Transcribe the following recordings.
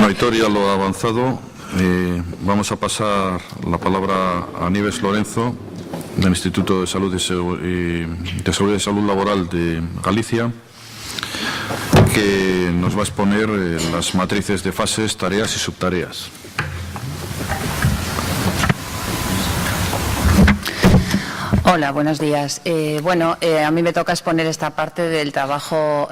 Aitor ya lo ha avanzado. Vamos a pasar la palabra a Nieves Lorenzo, del Instituto de Salud y Seguridad y Salud Laboral de Galicia, que nos va a exponer las matrices de fases, tareas y subtareas. Hola, buenos días. A mí me toca exponer esta parte del trabajo,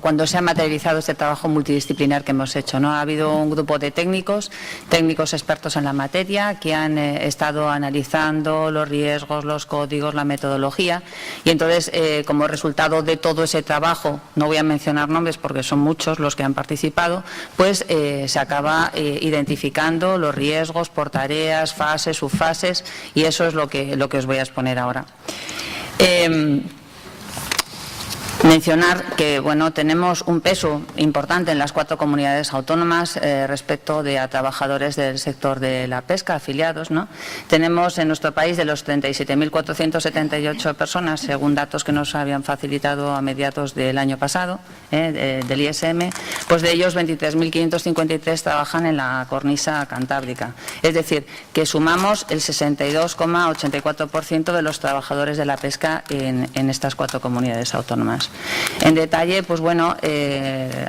cuando se ha materializado este trabajo multidisciplinar que hemos hecho, ¿no? Ha habido un grupo de técnicos expertos en la materia, que han estado analizando los riesgos, los códigos, la metodología, y entonces, como resultado de todo ese trabajo, no voy a mencionar nombres porque son muchos los que han participado, pues se acaba identificando los riesgos por tareas, fases, subfases, y eso es lo que os voy a exponer ahora. Mencionar que tenemos un peso importante en las 4 comunidades autónomas respecto a trabajadores del sector de la pesca afiliados, ¿no? Tenemos en nuestro país, de los 37.478 personas, según datos que nos habían facilitado a mediados del año pasado, del ISM, pues de ellos 23.553 trabajan en la cornisa cantábrica. Es decir, que sumamos el 62,84% de los trabajadores de la pesca en estas 4 comunidades autónomas. En detalle,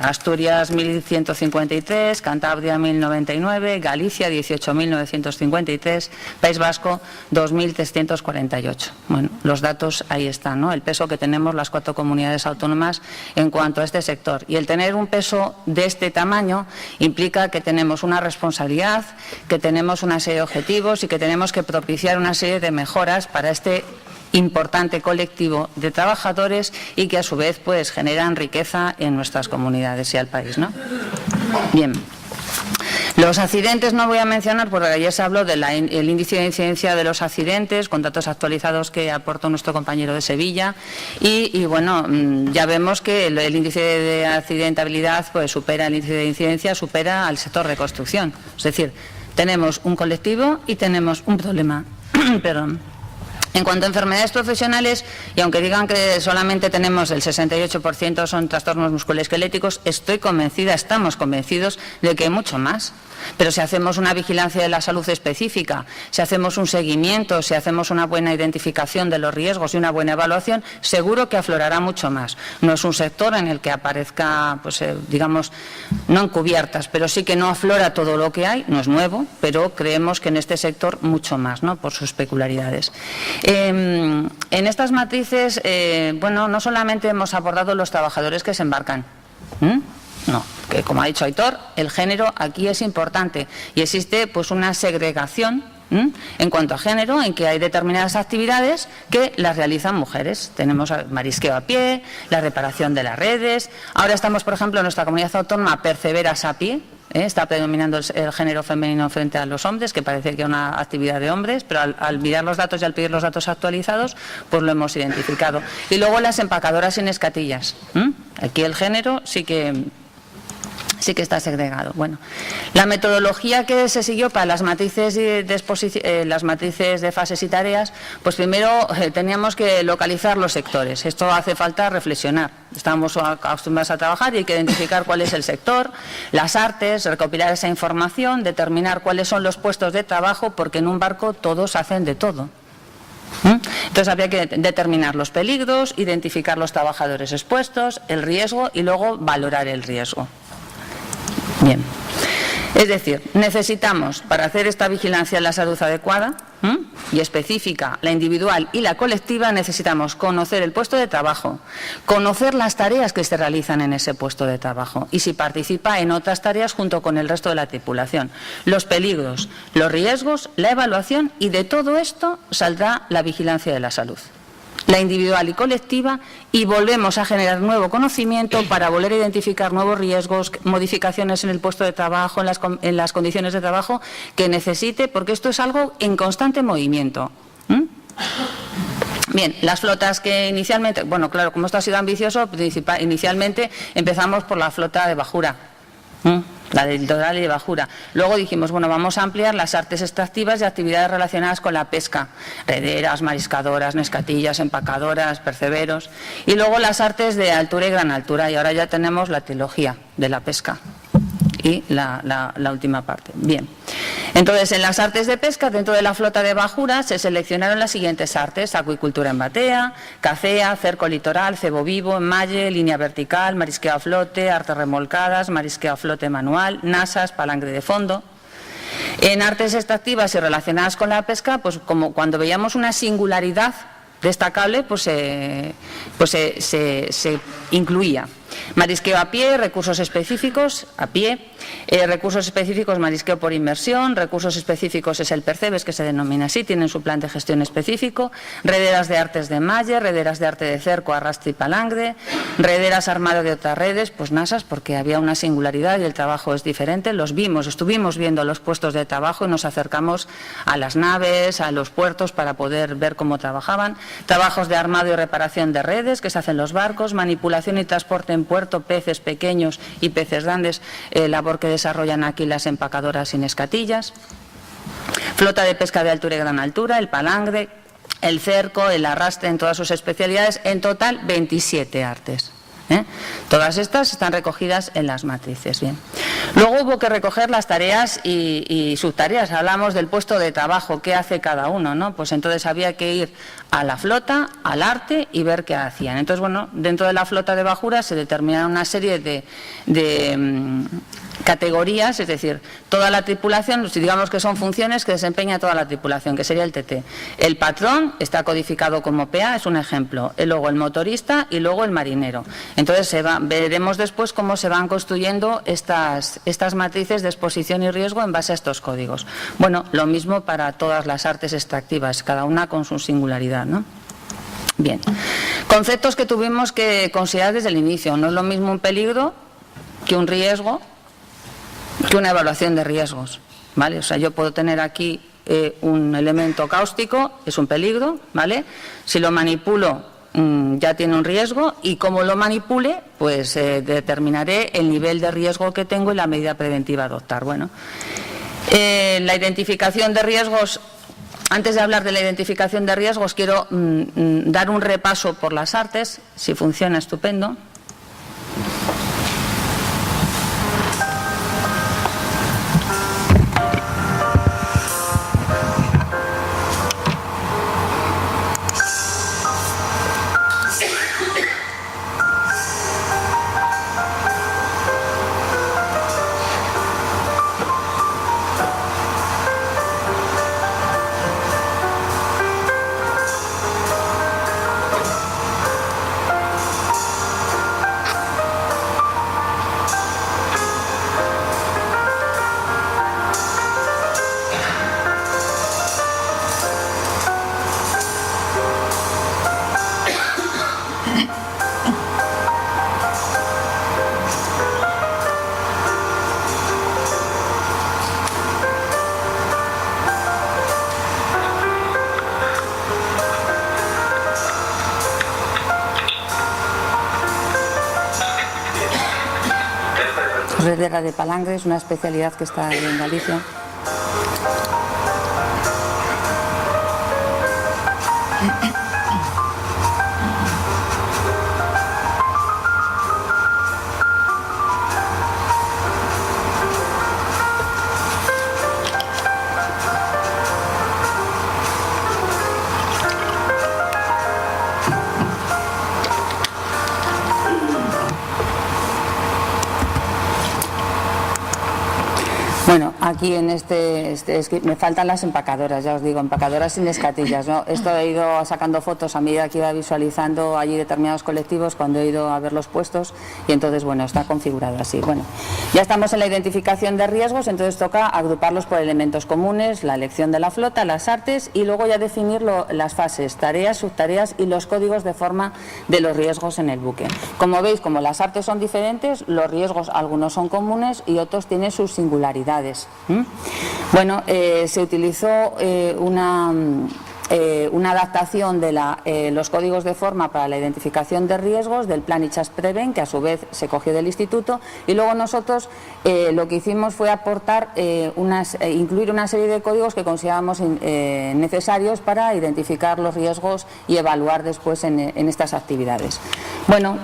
Asturias 1.153, Cantabria 1.099, Galicia 18.953, País Vasco 2.348. Bueno, los datos ahí están, ¿no? El peso que tenemos las 4 comunidades autónomas en cuanto a este sector. Y el tener un peso de este tamaño implica que tenemos una responsabilidad, que tenemos una serie de objetivos y que tenemos que propiciar una serie de mejoras para este importante colectivo de trabajadores y que a su vez generan riqueza en nuestras comunidades y al país, ¿no? Bien. Los accidentes no voy a mencionar porque ayer se habló del índice de incidencia de los accidentes, con datos actualizados que aportó nuestro compañero de Sevilla, y ya vemos que el índice de accidentabilidad supera el índice de incidencia, supera al sector de construcción. Es decir, tenemos un colectivo y tenemos un problema. Perdón. En cuanto a enfermedades profesionales, y aunque digan que solamente tenemos el 68% son trastornos musculoesqueléticos, estamos convencidos de que hay mucho más. Pero si hacemos una vigilancia de la salud específica, si hacemos un seguimiento, si hacemos una buena identificación de los riesgos y una buena evaluación, seguro que aflorará mucho más. No es un sector en el que aparezca, no encubiertas, pero sí que no aflora todo lo que hay, no es nuevo, pero creemos que en este sector mucho más, ¿no? Por sus peculiaridades. En estas matrices, no solamente hemos abordado los trabajadores que se embarcan, no, que como ha dicho Aitor, el género aquí es importante y existe una segregación en cuanto a género, en que hay determinadas actividades que las realizan mujeres. Tenemos marisqueo a pie, la reparación de las redes. Ahora estamos, por ejemplo, en nuestra comunidad autónoma, perceberas a pie. Está predominando el género femenino frente a los hombres, que parece que es una actividad de hombres, pero al mirar los datos y al pedir los datos actualizados, pues lo hemos identificado. Y luego las empacadoras sin escatillas. Aquí el género sí que está segregado. Bueno, la metodología que se siguió para las matrices de fases y tareas, pues primero teníamos que localizar los sectores. Esto hace falta reflexionar. Estamos acostumbrados a trabajar y hay que identificar cuál es el sector, las artes, recopilar esa información, determinar cuáles son los puestos de trabajo, porque en un barco todos hacen de todo. Entonces habría que determinar los peligros, identificar los trabajadores expuestos, el riesgo y luego valorar el riesgo. Bien, es decir, necesitamos, para hacer esta vigilancia de la salud adecuada y específica, la individual y la colectiva, necesitamos conocer el puesto de trabajo, conocer las tareas que se realizan en ese puesto de trabajo y si participa en otras tareas junto con el resto de la tripulación, los peligros, los riesgos, la evaluación, y de todo esto saldrá la vigilancia de la salud, la individual y colectiva, y volvemos a generar nuevo conocimiento para volver a identificar nuevos riesgos, modificaciones en el puesto de trabajo, en las condiciones de trabajo que necesite, porque esto es algo en constante movimiento. Bien, las flotas que inicialmente, como esto ha sido ambicioso, inicialmente empezamos por la flota de bajura. La del litoral y de bajura. Luego dijimos, bueno, vamos a ampliar las artes extractivas y actividades relacionadas con la pesca. Rederas, mariscadoras, nescatillas, empacadoras, perceberos. Y luego las artes de altura y gran altura. Y ahora ya tenemos la trilogía de la pesca. Y la última parte. Bien. Entonces, en las artes de pesca, dentro de la flota de bajura, se seleccionaron las siguientes artes: acuicultura en batea, cacea, cerco litoral, cebo vivo, enmalle, línea vertical, marisqueo a flote, artes remolcadas, marisqueo a flote manual, nasas, palangre de fondo. En artes extractivas y relacionadas con la pesca, pues como cuando veíamos una singularidad destacable, pues se incluía. Marisqueo a pie, recursos específicos a pie, recursos específicos marisqueo por inmersión, recursos específicos es el percebes, que se denomina así, tienen su plan de gestión específico, rederas de artes de malle, rederas de arte de cerco, arrastre y palangre, rederas armado de otras redes, pues nasas, porque había una singularidad y el trabajo es diferente. Los vimos, estuvimos viendo los puestos de trabajo y nos acercamos a las naves, a los puertos para poder ver cómo trabajaban. Trabajos de armado y reparación de redes que se hacen en los barcos, manipulación y transporte en puerto, peces pequeños y peces grandes, labor que desarrollan aquí las empacadoras y nescatillas. Flota de pesca de altura y gran altura, el palangre, el cerco, el arrastre en todas sus especialidades, en total 27 artes. Todas estas están recogidas en las matrices. Bien. Luego hubo que recoger las tareas y subtareas. Hablamos del puesto de trabajo, qué hace cada uno, ¿no? Pues entonces había que ir a la flota, al arte y ver qué hacían. Entonces, bueno, dentro de la flota de bajura se determinaron una serie de categorías, es decir, toda la tripulación, digamos que son funciones que desempeña toda la tripulación, que sería el TT. El patrón está codificado como PA, es un ejemplo, y luego el motorista y luego el marinero. Entonces veremos después cómo se van construyendo estas matrices de exposición y riesgo en base a estos códigos. Bueno, lo mismo para todas las artes extractivas, cada una con su singularidad, ¿no? Bien, conceptos que tuvimos que considerar desde el inicio. No es lo mismo un peligro que un riesgo, que una evaluación de riesgos, ¿vale? O sea, yo puedo tener aquí un elemento cáustico, es un peligro, ¿vale? Si lo manipulo ya tiene un riesgo, y como lo manipule, pues determinaré el nivel de riesgo que tengo y la medida preventiva a adoptar. Bueno, la identificación de riesgos. Antes de hablar de la identificación de riesgos, quiero dar un repaso por las artes. Si funciona, estupendo. Redera de palangre es una especialidad que está ahí en Galicia. Bueno, aquí en es que me faltan las empacadoras, ya os digo, empacadoras sin escatillas, ¿no? Esto he ido sacando fotos a medida que iba visualizando allí determinados colectivos cuando he ido a ver los puestos, y entonces, bueno, está configurado así. Bueno, ya estamos en la identificación de riesgos, entonces toca agruparlos por elementos comunes, la elección de la flota, las artes, y luego ya definir las fases, tareas, subtareas y los códigos de forma de los riesgos en el buque. Como veis, como las artes son diferentes, los riesgos algunos son comunes y otros tienen sus singularidades. Bueno, se utilizó una adaptación de los códigos de forma para la identificación de riesgos del plan ICHAS Preven, que a su vez se cogió del instituto, y luego nosotros lo que hicimos fue aportar, incluir una serie de códigos que considerábamos necesarios para identificar los riesgos y evaluar después en estas actividades. Bueno,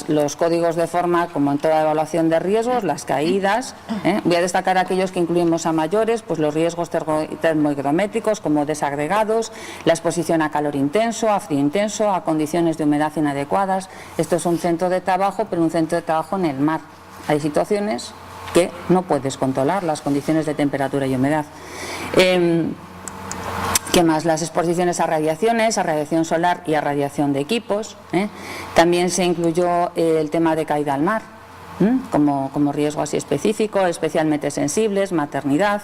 los códigos de forma, como en toda evaluación de riesgos, las caídas, voy a destacar aquellos que incluimos a mayores, pues los riesgos termohigrométricos como desagregados, la exposición a calor intenso, a frío intenso, a condiciones de humedad inadecuadas. Esto es un centro de trabajo, pero un centro de trabajo en el mar. Hay situaciones que no puedes controlar, las condiciones de temperatura y humedad. ¿Qué más? Las exposiciones a radiación solar y a radiación de equipos. También se incluyó el tema de caída al mar, como riesgo así específico, especialmente sensibles, maternidad.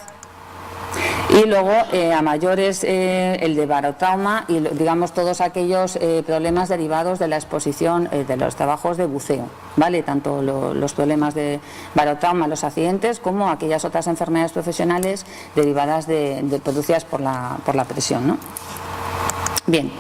Y luego a mayores el de barotrauma y digamos todos aquellos problemas derivados de la exposición de los trabajos de buceo, ¿vale? Tanto los problemas de barotrauma, los accidentes, como aquellas otras enfermedades profesionales derivadas producidas por la presión, ¿no? Bien.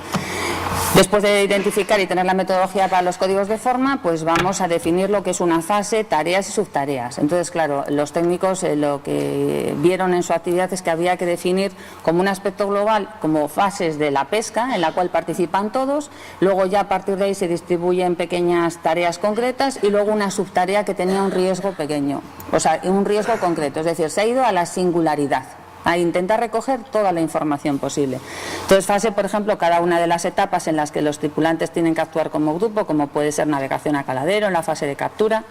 Después de identificar y tener la metodología para los códigos de forma, pues vamos a definir lo que es una fase, tareas y subtareas. Entonces, claro, los técnicos lo que vieron en su actividad es que había que definir como un aspecto global, como fases de la pesca, en la cual participan todos, luego ya a partir de ahí se distribuyen pequeñas tareas concretas y luego una subtarea que tenía un riesgo pequeño, o sea, un riesgo concreto, es decir, se ha ido a la singularidad, a intentar recoger toda la información posible. Entonces, fase, por ejemplo, cada una de las etapas en las que los tripulantes tienen que actuar como grupo, como puede ser navegación a caladero, en la fase de captura.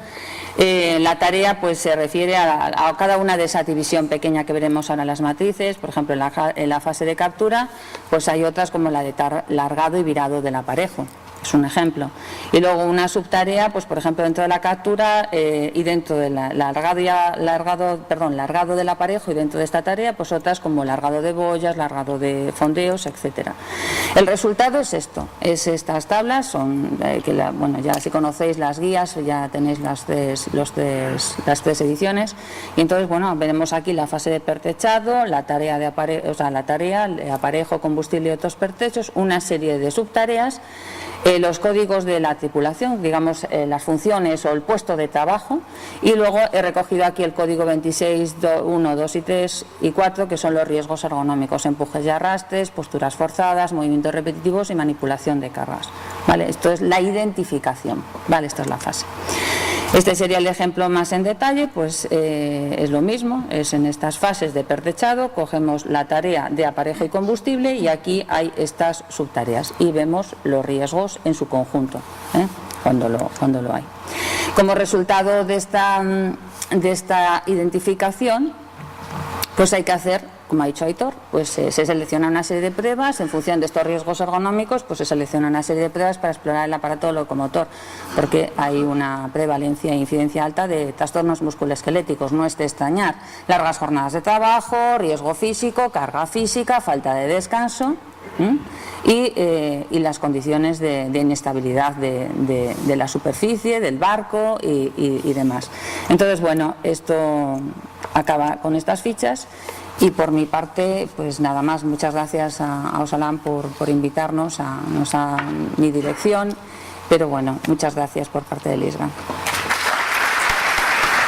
La tarea pues se refiere a cada una de esa división pequeña que veremos ahora en las matrices. Por ejemplo, en la fase de captura pues hay otras como la de largado y virado del aparejo. Es un ejemplo. Y luego una subtarea, pues por ejemplo dentro de la captura y dentro del largado del aparejo y dentro de esta tarea, pues otras como largado de boyas, largado de fondeos, etcétera. El resultado es esto, es estas tablas, son bueno, ya si conocéis las guías, ya tenéis las tres ediciones, y entonces bueno, veremos aquí la fase de pertrechado, la tarea de aparejo, combustible y otros pertrechos, una serie de subtareas. Los códigos de la tripulación, digamos las funciones o el puesto de trabajo, y luego he recogido aquí el código 26, 1, 2 y 3 y 4, que son los riesgos ergonómicos, empujes y arrastres, posturas forzadas, movimientos repetitivos y manipulación de cargas. ¿Vale? Esto es la identificación, ¿vale? Esta es la fase. Este sería el ejemplo más en detalle, pues es lo mismo, es en estas fases de pertrechado, cogemos la tarea de aparejo y combustible y aquí hay estas subtareas y vemos los riesgos en su conjunto, cuando lo hay. Como resultado de esta identificación, pues hay que hacer, como ha dicho Aitor, pues se selecciona una serie de pruebas, en función de estos riesgos ergonómicos, pues se selecciona una serie de pruebas para explorar el aparato locomotor, porque hay una prevalencia e incidencia alta de trastornos musculoesqueléticos, no es de extrañar, largas jornadas de trabajo, riesgo físico, carga física, falta de descanso y las condiciones de inestabilidad de la superficie, del barco y demás. Entonces, bueno, esto acaba con estas fichas. Y por mi parte, pues nada más, muchas gracias a Osalan por invitarnos a mi dirección, pero bueno, muchas gracias por parte del ISGA.